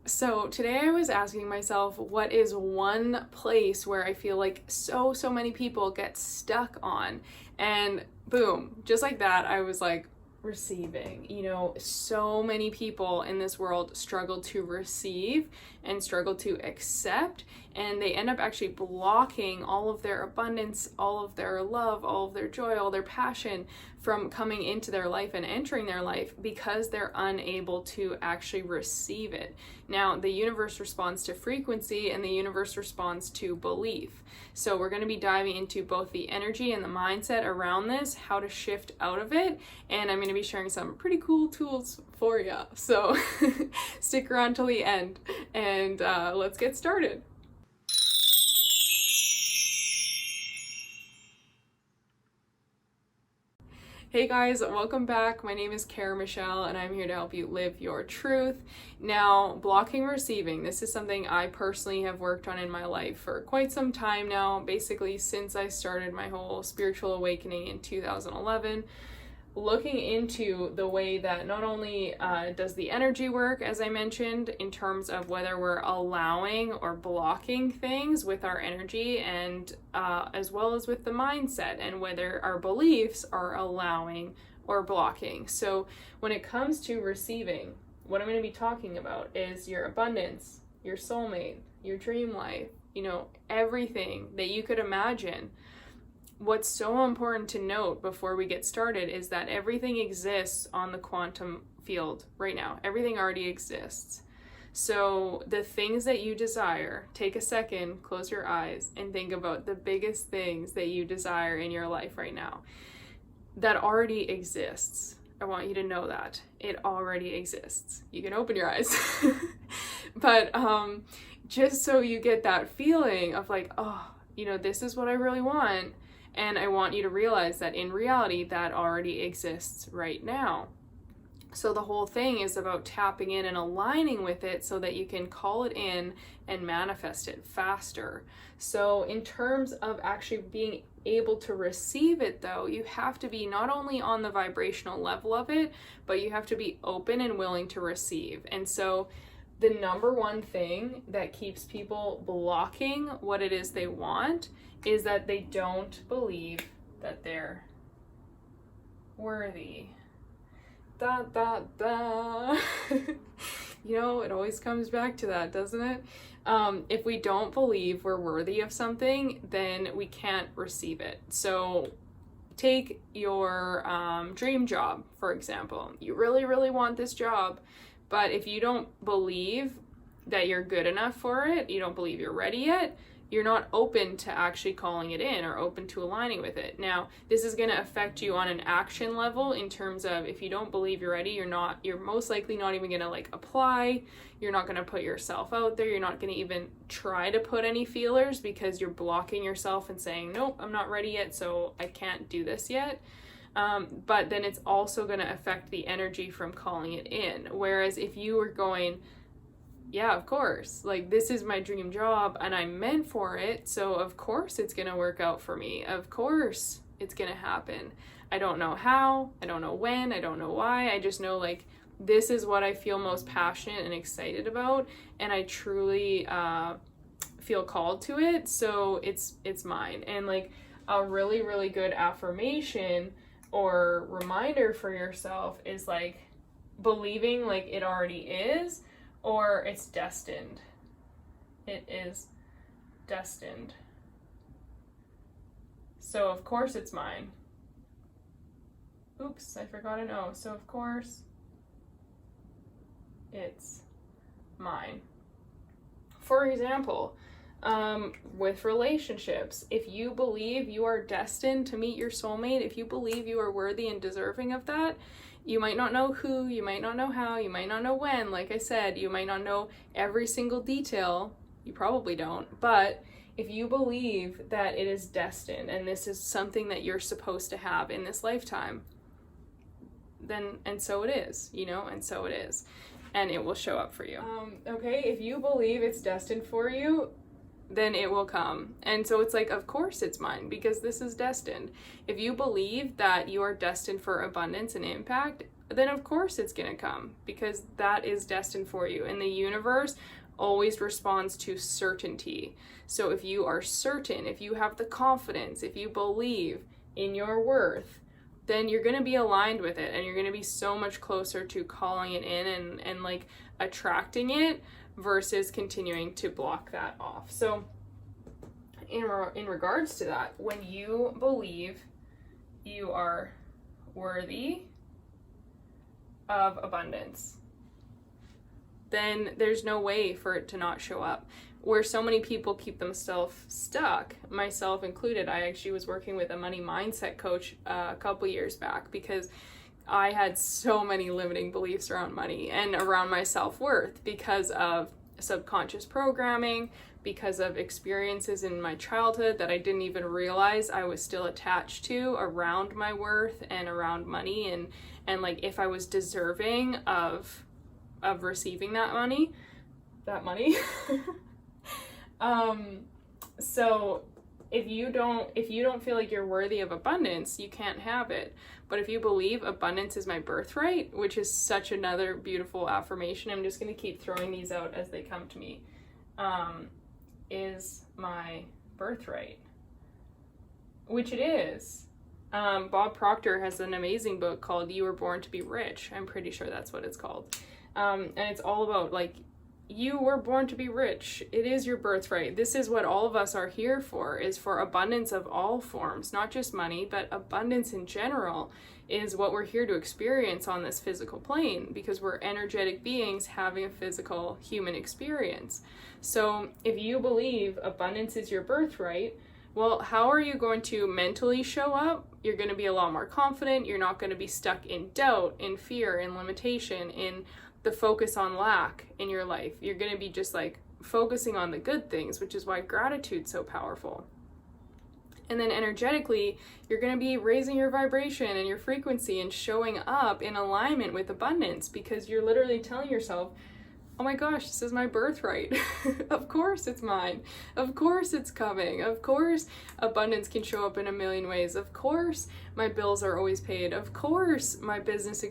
So today I was asking myself, what is one place where I feel like so many people get stuck on? And boom, just like that, I was like, receiving. So many people in this world struggle to receive and struggle to accept, and they end up actually blocking all of their abundance, all of their love, all of their joy, all their passion from coming into their life and entering their life because they're unable to actually receive it. Now, the universe responds to frequency and the universe responds to belief. So we're going to be diving into both the energy and the mindset around this, how to shift out of it, and I'm going to be sharing some pretty cool tools for you. So stick around till the end and let's get started. Hey guys, welcome back. My name is Cara Michelle and I'm here to help you live your truth. Now, blocking receiving, this is something I personally have worked on in my life for quite some time now, basically since I started my whole spiritual awakening in 2011. Looking into the way that not only does the energy work, as I mentioned, in terms of whether we're allowing or blocking things with our energy, and as well as with the mindset, and whether our beliefs are allowing or blocking. So when it comes to receiving, what I'm going to be talking about is your abundance, your soulmate, your dream life, everything that you could imagine. What's so important to note before we get started is that everything exists on the quantum field right now. Everything already exists. So the things that you desire, take a second, close your eyes, and think about the biggest things that you desire in your life right now. That already exists. I want you to know that. It already exists. You can open your eyes. But just so you get that feeling of like, this is what I really want. And I want you to realize that in reality, that already exists right now. So the whole thing is about tapping in and aligning with it so that you can call it in and manifest it faster. So in terms of actually being able to receive it though, you have to be not only on the vibrational level of it, but you have to be open and willing to receive. And so the number one thing that keeps people blocking what it is they want is that they don't believe that they're worthy. It always comes back to that, doesn't it? If we don't believe we're worthy of something, then we can't receive it. So take your dream job, for example. You really, really want this job, but if you don't believe that you're good enough for it, you don't believe you're ready yet, you're not open to actually calling it in or open to aligning with it. Now, this is going to affect you on an action level in terms of if you don't believe you're ready, you're most likely not even going to apply. You're not going to put yourself out there. You're not going to even try to put any feelers because you're blocking yourself and saying, nope, I'm not ready yet, so I can't do this yet. But then it's also going to affect the energy from calling it in. Whereas if you were going, yeah, of course, this is my dream job and I'm meant for it, so of course it's going to work out for me. Of course it's going to happen. I don't know how, I don't know when, I don't know why. I just know this is what I feel most passionate and excited about, and I truly feel called to it, so it's mine. And a really, really good affirmation or reminder for yourself is believing it already is, or it's destined. It is destined. So of course it's mine. Oops, I forgot an O. So of course it's mine. For example, with relationships, if you believe you are destined to meet your soulmate, if you believe you are worthy and deserving of that, you might not know who, you might not know how, you might not know when, like I said, you might not know every single detail, you probably don't, but if you believe that it is destined and this is something that you're supposed to have in this lifetime, then, and so it is, and so it is, and it will show up for you. Okay, if you believe it's destined for you, then it will come. And so it's of course it's mine because this is destined. If you believe that you are destined for abundance and impact, then of course it's going to come, because that is destined for you. And the universe always responds to certainty. So if you are certain, if you have the confidence, if you believe in your worth, then you're going to be aligned with it, and you're going to be so much closer to calling it in and like attracting it, versus continuing to block that off. So in regards to that, when you believe you are worthy of abundance, then there's no way for it to not show up. Where so many people keep themselves stuck, myself included. I actually was working with a money mindset coach a couple years back, because I had so many limiting beliefs around money and around my self-worth, because of subconscious programming, because of experiences in my childhood that I didn't even realize I was still attached to around my worth and around money, and like if I was deserving of receiving that money. So if you don't feel like you're worthy of abundance, you can't have it. But if you believe abundance is my birthright, which is such another beautiful affirmation, I'm just going to keep throwing these out as they come to me, is my birthright, which it is. Bob Proctor has an amazing book called You Were Born to Be Rich. I'm pretty sure that's what it's called. And it's all about, like, you were born to be rich. It is your birthright. This is what all of us are here for, is for abundance of all forms, not just money, but abundance in general is what we're here to experience on this physical plane, because we're energetic beings having a physical human experience. So if you believe abundance is your birthright, well, how are you going to mentally show up? You're going to be a lot more confident. You're not going to be stuck in doubt, in fear, in limitation, in the focus on lack in your life. You're going to be just like focusing on the good things, which is why gratitude's so powerful. And then energetically, you're going to be raising your vibration and your frequency and showing up in alignment with abundance, because you're literally telling yourself, oh my gosh, this is my birthright. Of course it's mine. Of course it's coming. Of course abundance can show up in a million ways. Of course my bills are always paid. Of course my business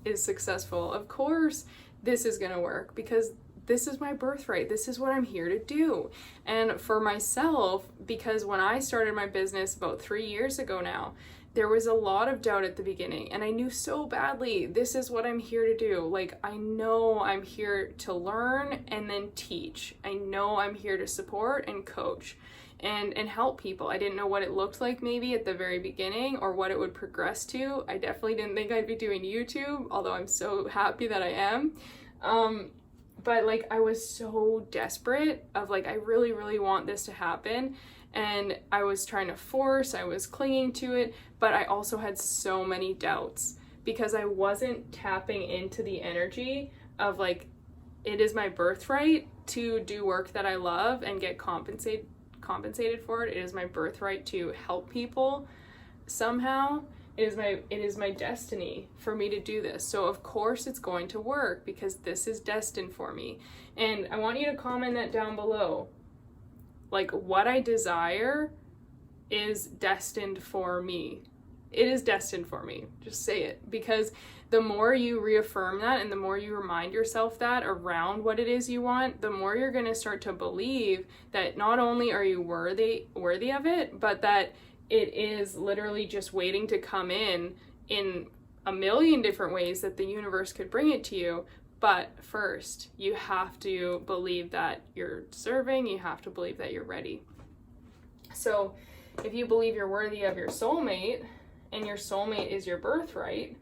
is successful. Of course this is going to work, because this is my birthright. This is what I'm here to do. And for myself, because when I started my business about 3 years ago now, there was a lot of doubt at the beginning, and I knew so badly, this is what I'm here to do. Like, I know I'm here to learn and then teach. I know I'm here to support and coach and help people. I didn't know what it looked like maybe at the very beginning, or what it would progress to. I definitely didn't think I'd be doing YouTube, although I'm so happy that I am. But like, I was so desperate of like, I really, really want this to happen. And I was trying to force, I was clinging to it, but I also had so many doubts, because I wasn't tapping into the energy of like, it is my birthright to do work that I love and get compensated for it. It is my birthright to help people somehow. It is my destiny for me to do this. So of course it's going to work, because this is destined for me. And I want you to comment that down below. Like, what I desire is destined for me. It is destined for me. Just say it. Because the more you reaffirm that, and the more you remind yourself that around what it is you want, the more you're going to start to believe that not only are you worthy of it, but that it is literally just waiting to come in a million different ways that the universe could bring it to you. But first, you have to believe that you're deserving. You have to believe that you're ready. So if you believe you're worthy of your soulmate, and your soulmate is your birthright,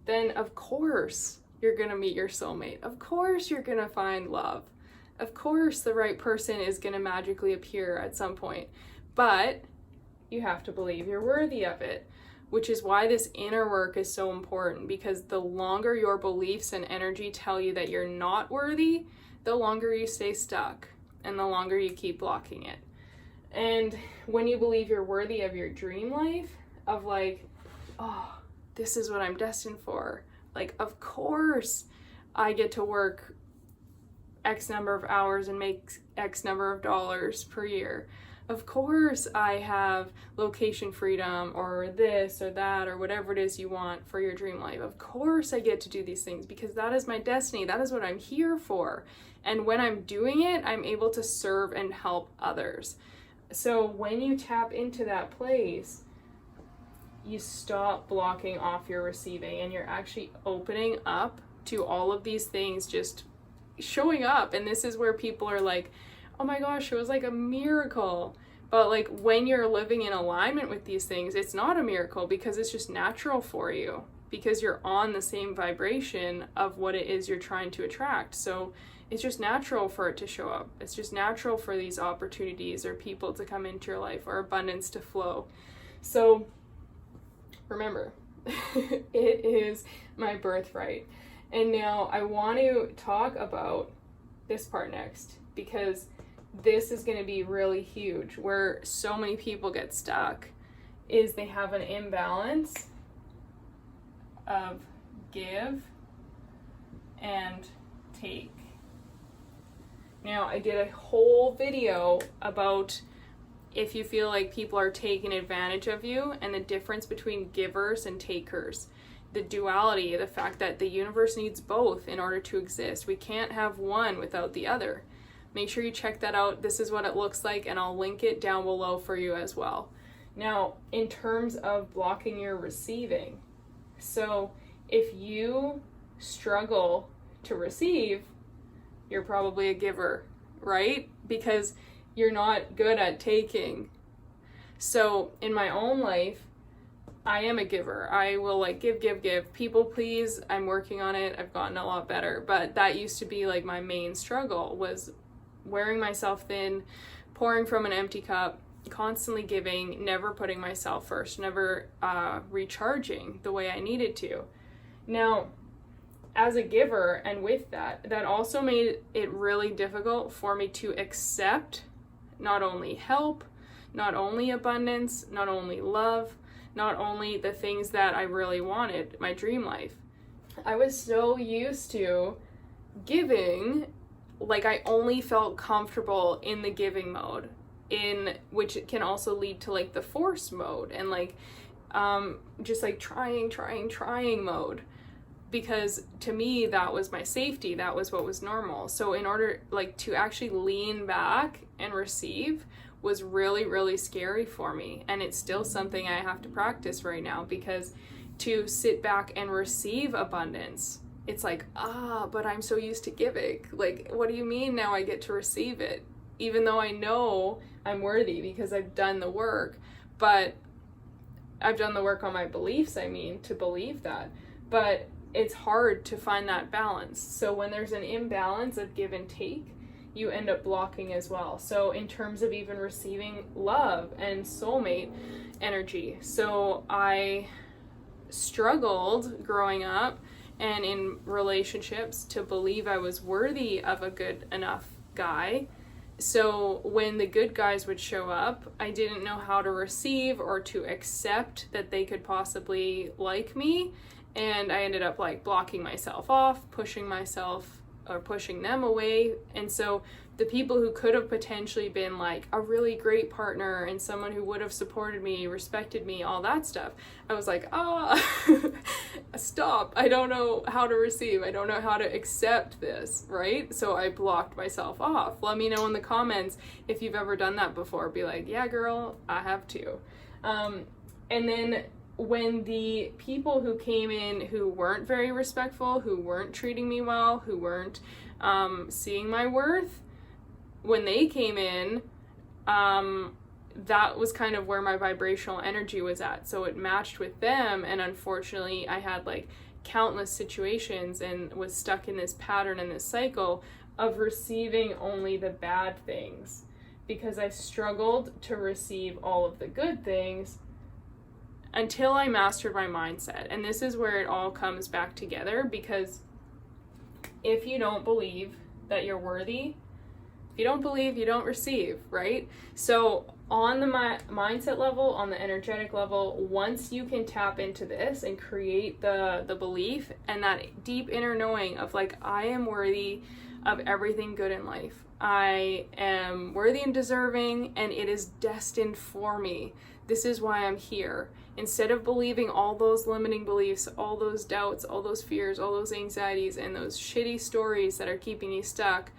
then of course you're going to meet your soulmate. Of course you're going to find love. Of course the right person is going to magically appear at some point. But you have to believe you're worthy of it. Which is why this inner work is so important, because the longer your beliefs and energy tell you that you're not worthy, the longer you stay stuck and the longer you keep blocking it. And when you believe you're worthy of your dream life, of like, oh, this is what I'm destined for. Like, of course I get to work X number of hours and make X number of dollars per year. Of course I have location freedom or this or that or whatever it is you want for your dream life. Of course I get to do these things because that is my destiny. That is what I'm here for. And when I'm doing it, I'm able to serve and help others. So when you tap into that place, you stop blocking off your receiving and you're actually opening up to all of these things just showing up. And this is where people are like, oh my gosh, it was like a miracle. But like when you're living in alignment with these things, it's not a miracle because it's just natural for you because you're on the same vibration of what it is you're trying to attract. So it's just natural for it to show up. It's just natural for these opportunities or people to come into your life or abundance to flow. So remember, it is my birthright. And now I want to talk about this part next because this is going to be really huge. Where so many people get stuck is they have an imbalance of give and take. Now, I did a whole video about if you feel like people are taking advantage of you and the difference between givers and takers. The duality, the fact that the universe needs both in order to exist. We can't have one without the other. Make sure you check that out. This is what it looks like, and I'll link it down below for you as well. Now, in terms of blocking your receiving, so if you struggle to receive, you're probably a giver, right? Because you're not good at taking. So in my own life, I am a giver. I will like give. People please. I'm working on it. I've gotten a lot better. But that used to be like my main struggle was wearing myself thin, pouring from an empty cup, constantly giving, never putting myself first, never recharging the way I needed to. Now, as a giver and with that, that also made it really difficult for me to accept not only help, not only abundance, not only love, not only the things that I really wanted, my dream life. I was so used to giving, like I only felt comfortable in the giving mode, in which it can also lead to like the force mode and like just like trying mode. Because to me, that was my safety. That was what was normal. So in order like to actually lean back and receive was really, really scary for me. And it's still something I have to practice right now because to sit back and receive abundance, it's like, but I'm so used to giving. Like, what do you mean now I get to receive it? Even though I know I'm worthy because I've done the work, but I've done the work on my beliefs, to believe that. But it's hard to find that balance. So when there's an imbalance of give and take, you end up blocking as well. So in terms of even receiving love and soulmate energy. So I struggled growing up and in relationships to believe I was worthy of a good enough guy. So when the good guys would show up, I didn't know how to receive or to accept that they could possibly like me. And I ended up like blocking myself off, pushing myself or pushing them away. And so the people who could have potentially been like a really great partner and someone who would have supported me, respected me, all that stuff, I was like, stop. I don't know how to receive. I don't know how to accept this, right? So I blocked myself off. Let me know in the comments if you've ever done that before. Be like, yeah, girl, I have too. And then when the people who came in who weren't very respectful, who weren't treating me well, who weren't seeing my worth, when they came in, that was kind of where my vibrational energy was at. So it matched with them, and unfortunately I had like countless situations and was stuck in this pattern and this cycle of receiving only the bad things because I struggled to receive all of the good things until I mastered my mindset. And this is where it all comes back together, because if you don't believe that you're worthy, if you don't believe, you don't receive, right? So on the mindset level, on the energetic level, once you can tap into this and create the belief and that deep inner knowing of like, I am worthy of everything good in life. I am worthy and deserving, and it is destined for me. This is why I'm here. Instead of believing all those limiting beliefs, all those doubts, all those fears, all those anxieties, and those shitty stories that are keeping you stuck,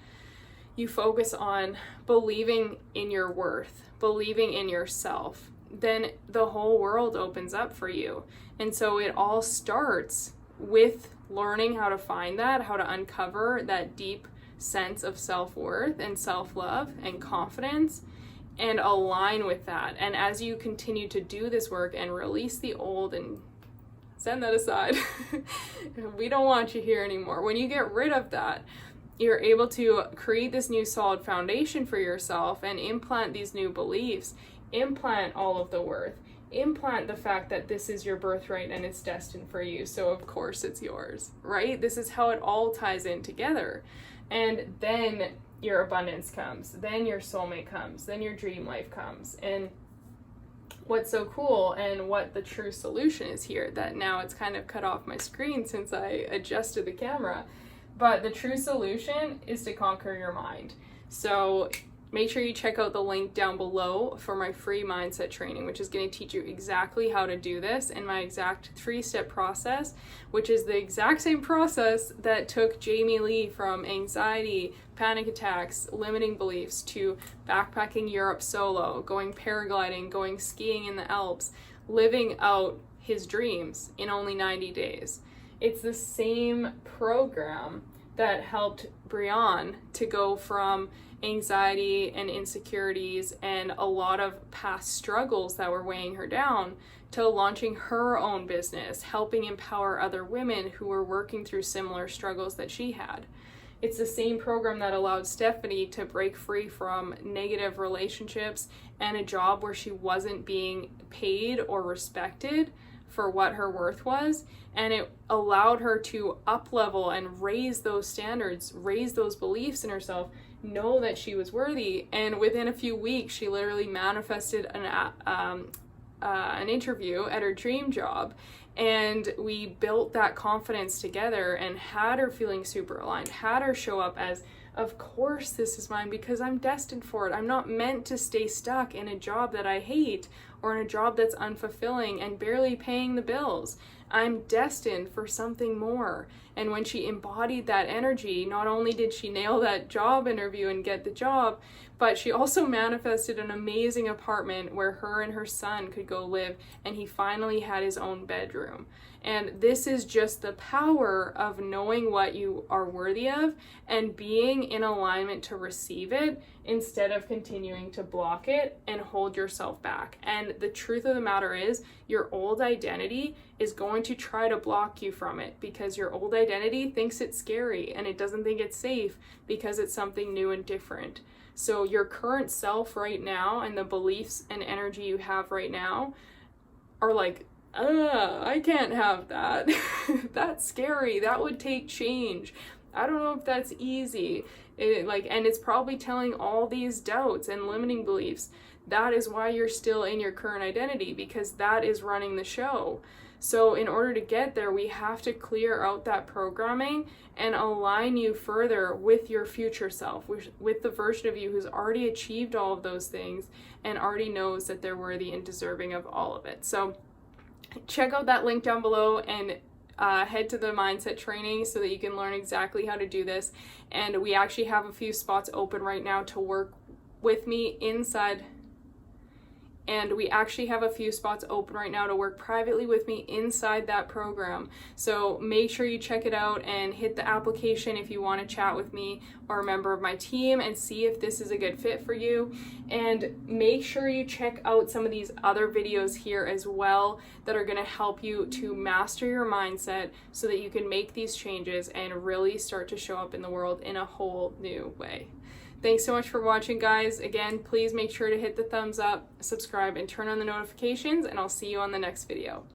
you focus on believing in your worth, believing in yourself. Then the whole world opens up for you. And so it all starts with learning how to find that, how to uncover that deep sense of self-worth and self-love and confidence, and align with that. And as you continue to do this work and release the old and send that aside, we don't want you here anymore. When you get rid of that, you're able to create this new solid foundation for yourself and implant these new beliefs, implant all of the worth, implant the fact that this is your birthright and it's destined for you, so of course it's yours, right? This is how it all ties in together. And then your abundance comes, then your soulmate comes, then your dream life comes. And what's so cool, and what the true solution is here, that now it's kind of cut off my screen since I adjusted the camera, but the true solution is to conquer your mind. So make sure you check out the link down below for my free mindset training, which is going to teach you exactly how to do this in my exact 3-step process, which is the exact same process that took Jamie Lee from anxiety, panic attacks, limiting beliefs, to backpacking Europe solo, going paragliding, going skiing in the Alps, living out his dreams in only 90 days. It's the same program that helped Brianne to go from anxiety and insecurities and a lot of past struggles that were weighing her down to launching her own business, helping empower other women who were working through similar struggles that she had. It's the same program that allowed Stephanie to break free from negative relationships and a job where she wasn't being paid or respected for what her worth was, and it allowed her to up level and raise those standards, raise those beliefs in herself, know that she was worthy. And within a few weeks, she literally manifested an interview at her dream job, and we built that confidence together and had her feeling super aligned, had her show up as, of course this is mine because I'm destined for it. I'm not meant to stay stuck in a job that I hate or in a job that's unfulfilling and barely paying the bills. I'm destined for something more. And when she embodied that energy, not only did she nail that job interview and get the job, but she also manifested an amazing apartment where her and her son could go live, and he finally had his own bedroom. And this is just the power of knowing what you are worthy of and being in alignment to receive it instead of continuing to block it and hold yourself back. And the truth of the matter is, your old identity is going to try to block you from it because your old identity thinks it's scary and it doesn't think it's safe because it's something new and different. So your current self right now and the beliefs and energy you have right now are like, I can't have that. That's scary. That would take change. I don't know if that's easy. And it's probably telling all these doubts and limiting beliefs. That is why you're still in your current identity, because that is running the show. So in order to get there, we have to clear out that programming and align you further with your future self, with the version of you who's already achieved all of those things and already knows that they're worthy and deserving of all of it. So check out that link down below and head to the mindset training so that you can learn exactly how to do this. And we actually have a few spots open right now to work with me inside. And we actually have a few spots open right now to work privately with me inside that program. So make sure you check it out and hit the application if you want to chat with me or a member of my team and see if this is a good fit for you. And make sure you check out some of these other videos here as well that are going to help you to master your mindset so that you can make these changes and really start to show up in the world in a whole new way. Thanks so much for watching, guys. Again, please make sure to hit the thumbs up, subscribe, and turn on the notifications, and I'll see you on the next video.